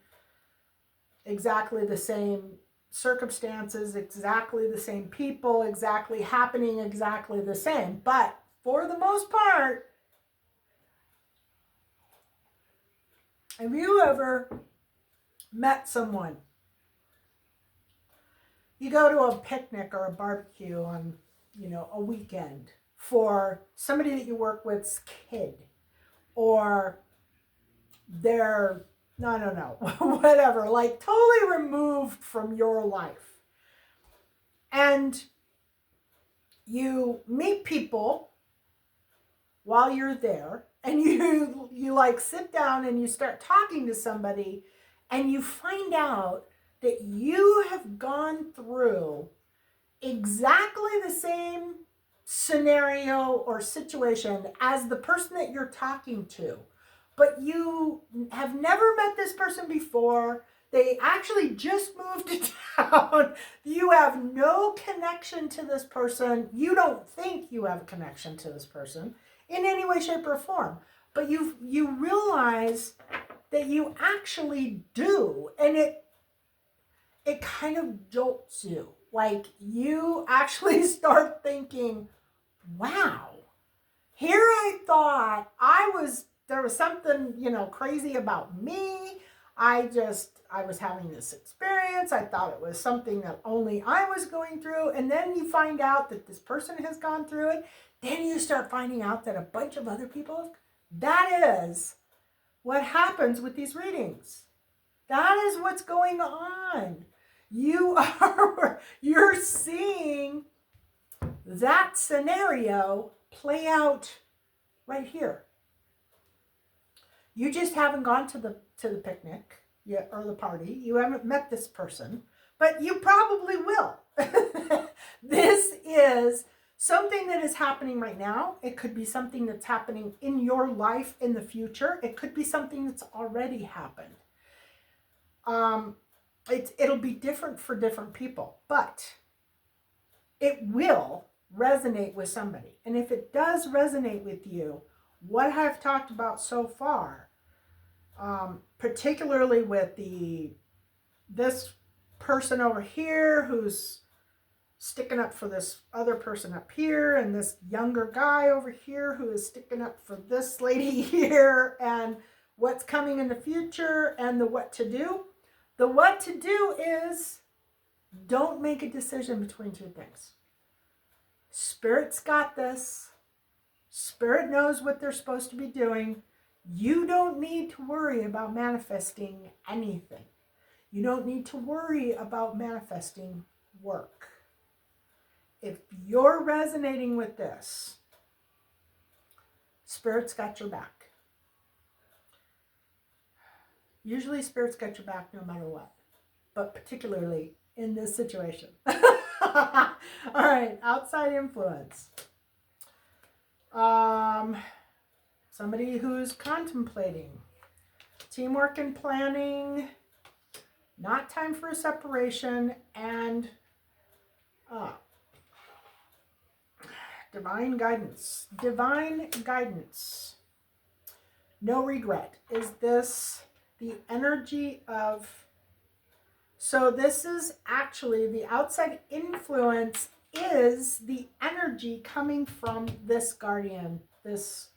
exactly the same circumstances, exactly the same people, exactly happening, exactly the same. But for the most part, have you ever met someone? You go to a picnic or a barbecue on, a weekend for somebody that you work with's kid, or they're, I don't know, whatever, like totally removed from your life. And you meet people while you're there, and you like sit down and you start talking to somebody, and you find out that you have gone through exactly the same scenario or situation as the person that you're talking to, but you have never met this person before. They actually just moved to town. You have no connection to this person. You don't think you have a connection to this person in any way, shape, or form. But you realize that you actually do. And it kind of jolts you. Like you actually start thinking, wow, here I thought there was something, crazy about me. I was having this experience. I thought it was something that only I was going through. And then you find out that this person has gone through it. Then you start finding out that a bunch of other people, that is what happens with these readings. That is what's going on. You're seeing that scenario play out right here. You just haven't gone to the picnic yet, or the party. You haven't met this person, but you probably will. This is something that is happening right now. It could be something that's happening in your life in the future. It could be something that's already happened. It'll be different for different people, but it will resonate with somebody. And if it does resonate with you, what I've talked about so far, particularly with this person over here who's sticking up for this other person up here, and this younger guy over here who is sticking up for this lady here, and what's coming in the future, and the what to do. The what to do is, don't make a decision between two things. Spirit's got this. Spirit knows what they're supposed to be doing. You don't need to worry about manifesting anything. You don't need to worry about manifesting work. If you're resonating with this, Spirit's got your back. Usually Spirit's got your back no matter what, but particularly in this situation. All right, outside influence. Somebody who's contemplating. Teamwork and planning. Not time for a separation. And divine guidance. Divine guidance. No regret. Is this the energy of... So this is actually the outside influence is the energy coming from this guardian, this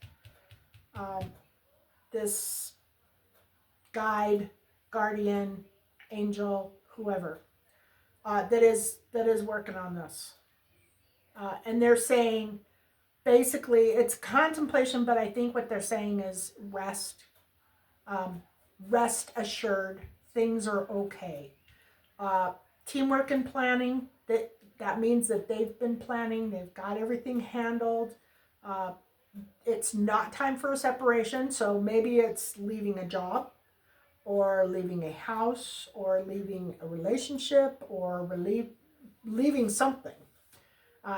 guide, guardian, angel, whoever that is working on this. And they're saying, basically, it's contemplation, but I think what they're saying is rest. Rest assured, things are okay. Teamwork and planning, that means that they've been planning, they've got everything handled. It's not time for a separation, so maybe it's leaving a job, or leaving a house, or leaving a relationship, or leaving something.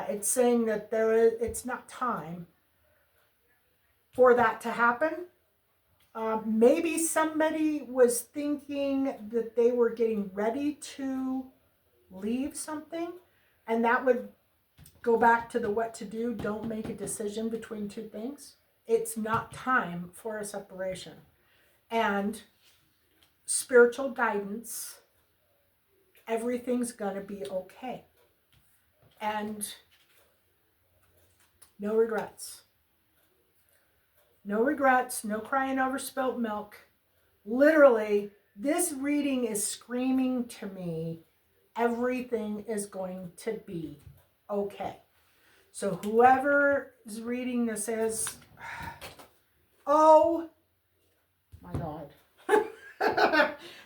It's saying that it's not time for that to happen. Maybe somebody was thinking that they were getting ready to leave something, and that would go back to the what to do. Don't make a decision between two things. It's not time for a separation. And spiritual guidance, everything's going to be okay. And no regrets. No regrets, no crying over spilt milk. Literally, this reading is screaming to me, everything is going to be okay. So whoever is reading this is, oh my God.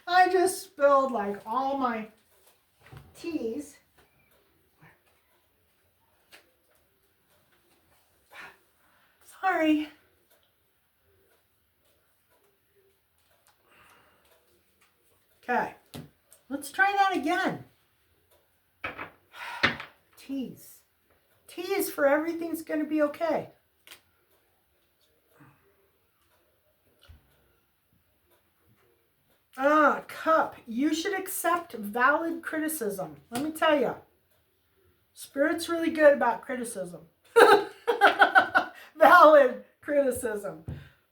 I just spilled like all my teas. Sorry. Okay, let's try that again. Teas. Teas for everything's going to be okay. Cup. You should accept valid criticism. Let me tell you, Spirit's really good about criticism. Valid criticism.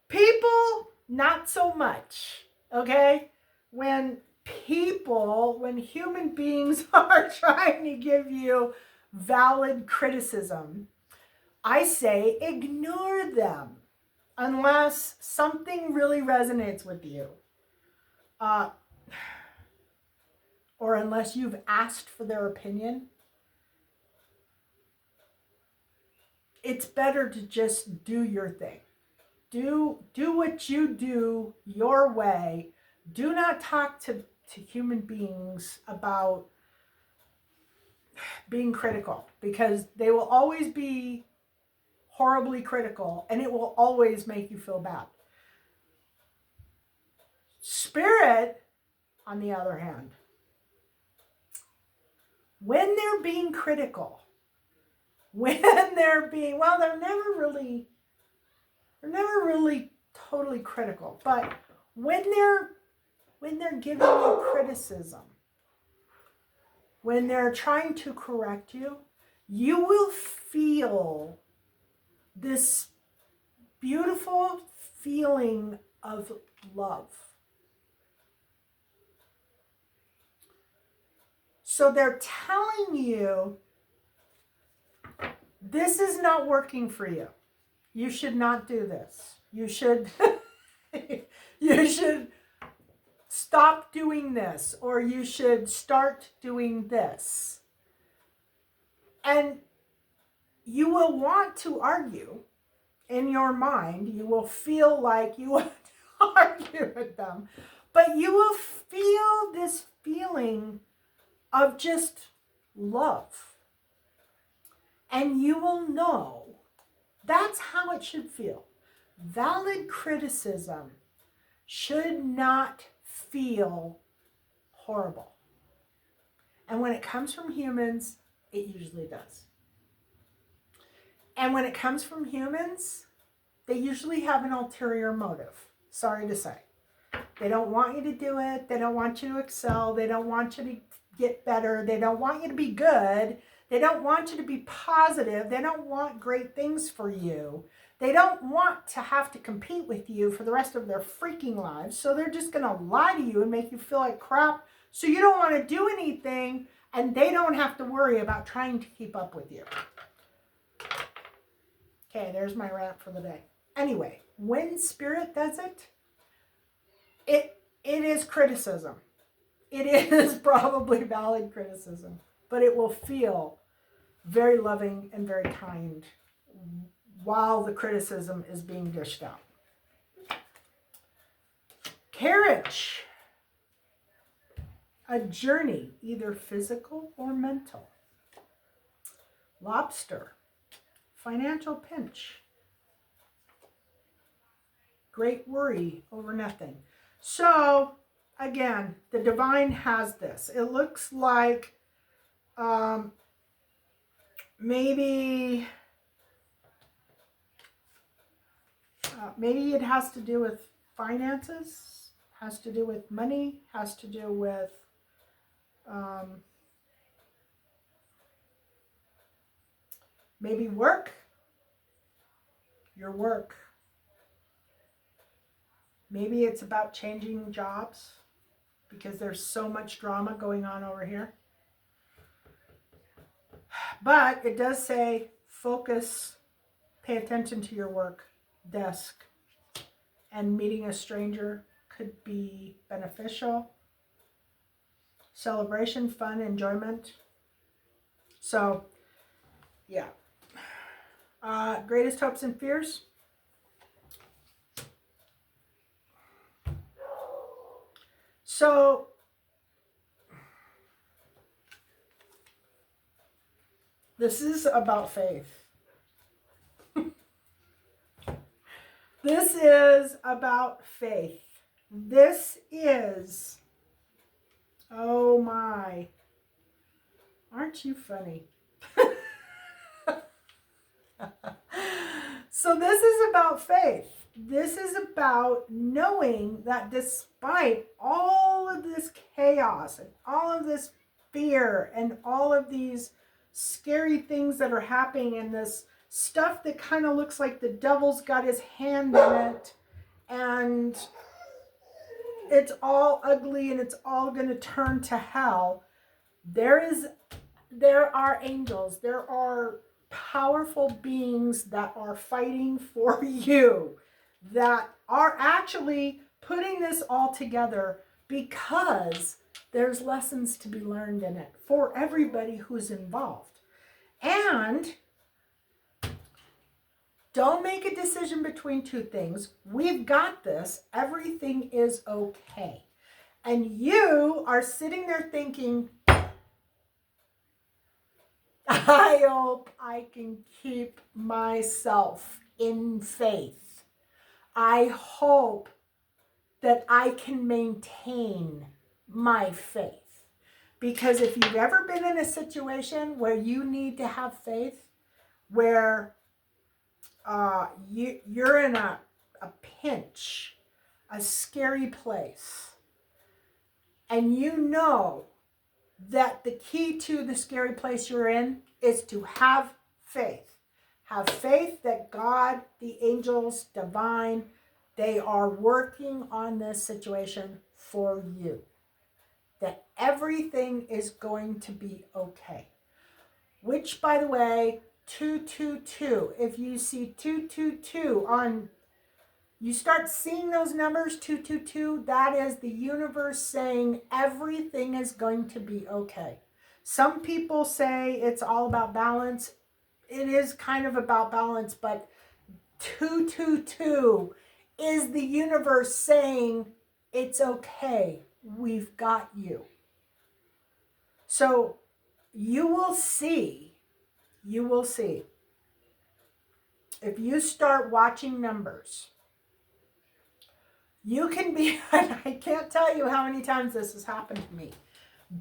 People, not so much. Okay? When human beings are trying to give you valid criticism, I say ignore them unless something really resonates with you. Or unless you've asked for their opinion. It's better to just do your thing. Do what you do your way. Do not talk to human beings about being critical, because they will always be horribly critical and it will always make you feel bad. Spirit, on the other hand, when they're being critical, when they're being, well, they're never really totally critical, but when they're giving you criticism, when they're trying to correct you, you will feel this beautiful feeling of love. So they're telling you, this is not working for you. You should not do this. You should you should stop doing this, or you should start doing this. And you will want to argue in your mind. You will feel like you want to argue with them, but you will feel this feeling of just love. And you will know that's how it should feel. Valid criticism should not feel horrible. And when it comes from humans, it usually does. And when it comes from humans, they usually have an ulterior motive. Sorry to say. They don't want you to do it. They don't want you to excel. They don't want you to get better. They don't want you to be good. They don't want you to be positive. They don't want great things for you. They don't want to have to compete with you for the rest of their freaking lives. So they're just going to lie to you and make you feel like crap. So you don't want to do anything, and they don't have to worry about trying to keep up with you. Okay, there's my rant for the day. Anyway, when Spirit does it, it is criticism. It is probably valid criticism, but it will feel very loving and very kind while the criticism is being dished out. Carriage, a journey, either physical or mental. Lobster, financial pinch. Great worry over nothing. So, again, the divine has this. It looks like maybe it has to do with finances, has to do with money, has to do with maybe work, your work. Maybe it's about changing jobs because there's so much drama going on over here. But it does say focus, pay attention to your work desk, and meeting a stranger could be beneficial. Celebration, fun, enjoyment. So, yeah. Greatest hopes and fears. So, this is about faith. This is about faith. This is, oh my, aren't you funny? So this is about faith. This is about knowing that despite all of this chaos and all of this fear and all of these scary things that are happening and this stuff that kind of looks like the devil's got his hand in it and it's all ugly and it's all going to turn to hell, there are angels, there are powerful beings that are fighting for you, that are actually putting this all together because there's lessons to be learned in it for everybody who's involved. And don't make a decision between two things. We've got this. Everything is okay. And you are sitting there thinking, I hope I can keep myself in faith. I hope that I can maintain my faith. Because if you've ever been in a situation where you need to have faith, where you're in a pinch, a scary place, and you know that the key to the scary place you're in is to have faith. Have faith that God, the angels, divine, they are working on this situation for you. That everything is going to be okay. Which, by the way, 222, if you see 222 on, you start seeing those numbers, 222, that is the universe saying everything is going to be okay. Some people say it's all about balance. It is kind of about balance, but 222 is the universe saying it's okay. We've got you. So you will see. If you start watching numbers, you can be, and I can't tell you how many times this has happened to me,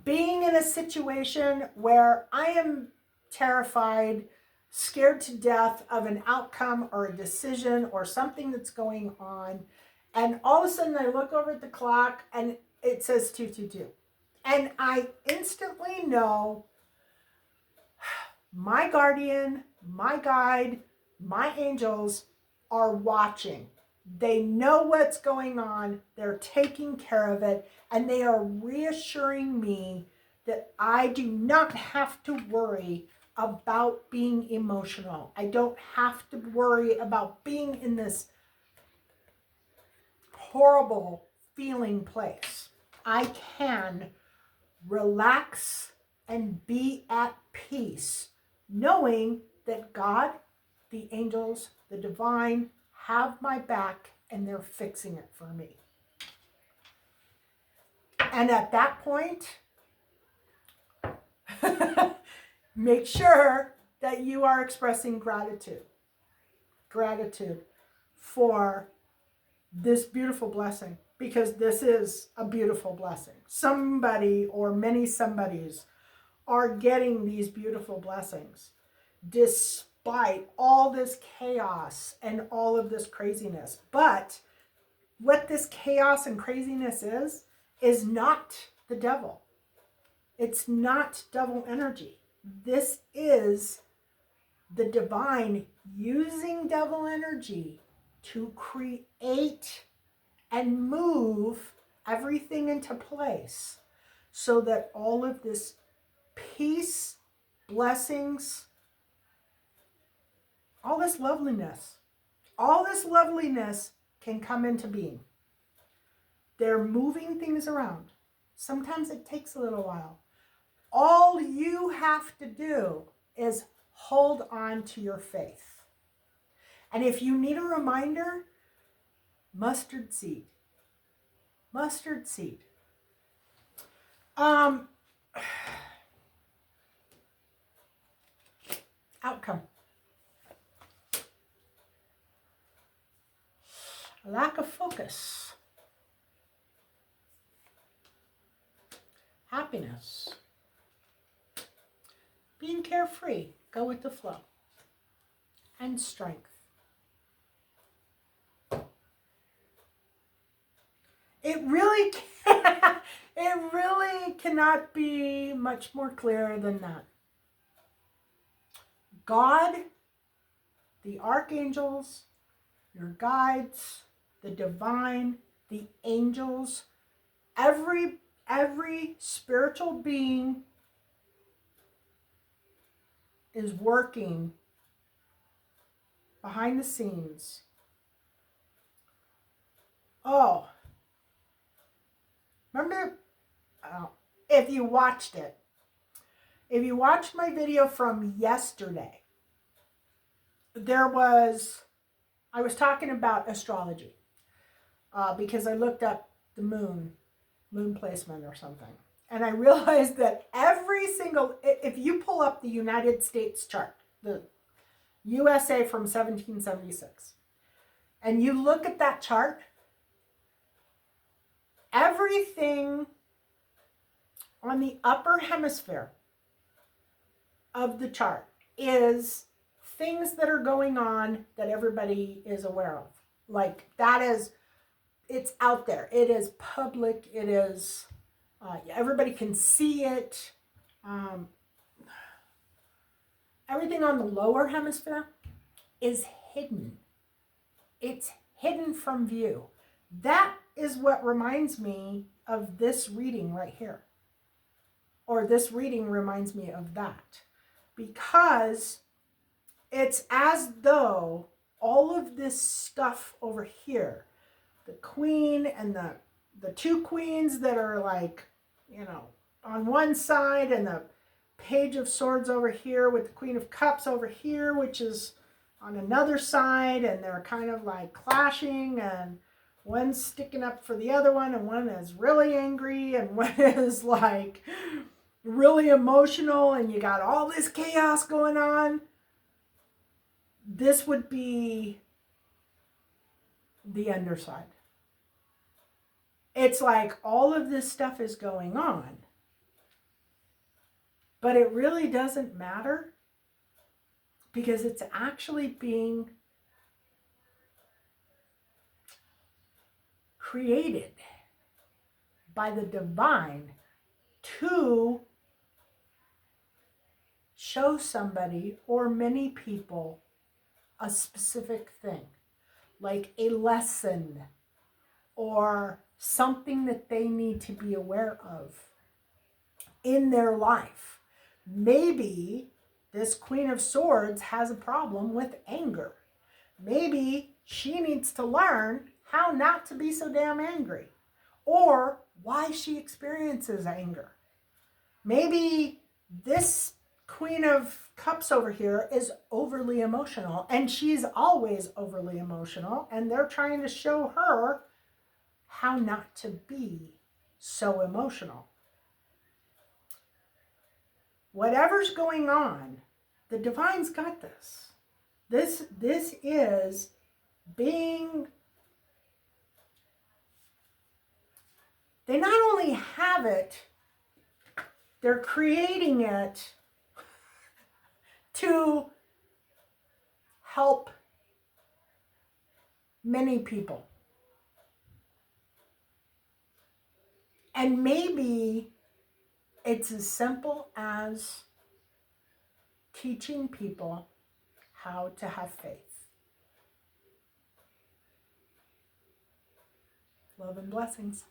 being in a situation where I am terrified, scared to death of an outcome or a decision or something that's going on, and all of a sudden I look over at the clock and it says 222. And I instantly know my guardian, my guide, my angels are watching. They know what's going on. They're taking care of it. And they are reassuring me that I do not have to worry about being emotional. I don't have to worry about being in this horrible feeling place. I can relax and be at peace, knowing that God, the angels, the divine have my back and they're fixing it for me. And at that point, make sure that you are expressing gratitude. Gratitude for this beautiful blessing, because this is a beautiful blessing. Somebody or many somebodies are getting these beautiful blessings despite all this chaos and all of this craziness. But what this chaos and craziness is not the devil. It's not devil energy. This is the divine using devil energy to create and move everything into place so that all of this peace, blessings, all this loveliness can come into being. They're moving things around. Sometimes it takes a little while. All you have to do is hold on to your faith. And if you need a reminder, mustard seed. Mustard seed. Outcome. Lack of focus. Happiness. Being carefree. Go with the flow. And strength. It really cannot be much more clear than that. God, the archangels, your guides, the divine, the angels, every spiritual being is working behind the scenes. Oh, remember, if you watched my video from yesterday, I was talking about astrology because I looked up the moon placement or something. And I realized that if you pull up the United States chart, the USA from 1776, and you look at that chart, everything on the upper hemisphere of the chart is things that are going on that everybody is aware of. Like that is, it's out there. It is public. It is, everybody can see it. Everything on the lower hemisphere is hidden. It's hidden from view. That is what reminds me of this reading right here. Or this reading reminds me of that. Because it's as though all of this stuff over here, the queen and the two queens that are like, you know, on one side, and the page of swords over here with the queen of cups over here, which is on another side, and they're kind of like clashing, and one's sticking up for the other one, and one is really angry, and one is like really emotional, and you got all this chaos going on. This would be the underside. It's like all of this stuff is going on, but it really doesn't matter because it's actually being created by the divine to show somebody or many people a specific thing, like a lesson or something that they need to be aware of in their life. Maybe this Queen of Swords has a problem with anger. Maybe she needs to learn how not to be so damn angry, or why she experiences anger. Maybe this Queen of Cups over here is overly emotional, and she's always overly emotional, and they're trying to show her how not to be so emotional. Whatever's going on, the divine's got this. This is being, they not only have it, they're creating it to help many people. And maybe it's as simple as teaching people how to have faith. Love and blessings.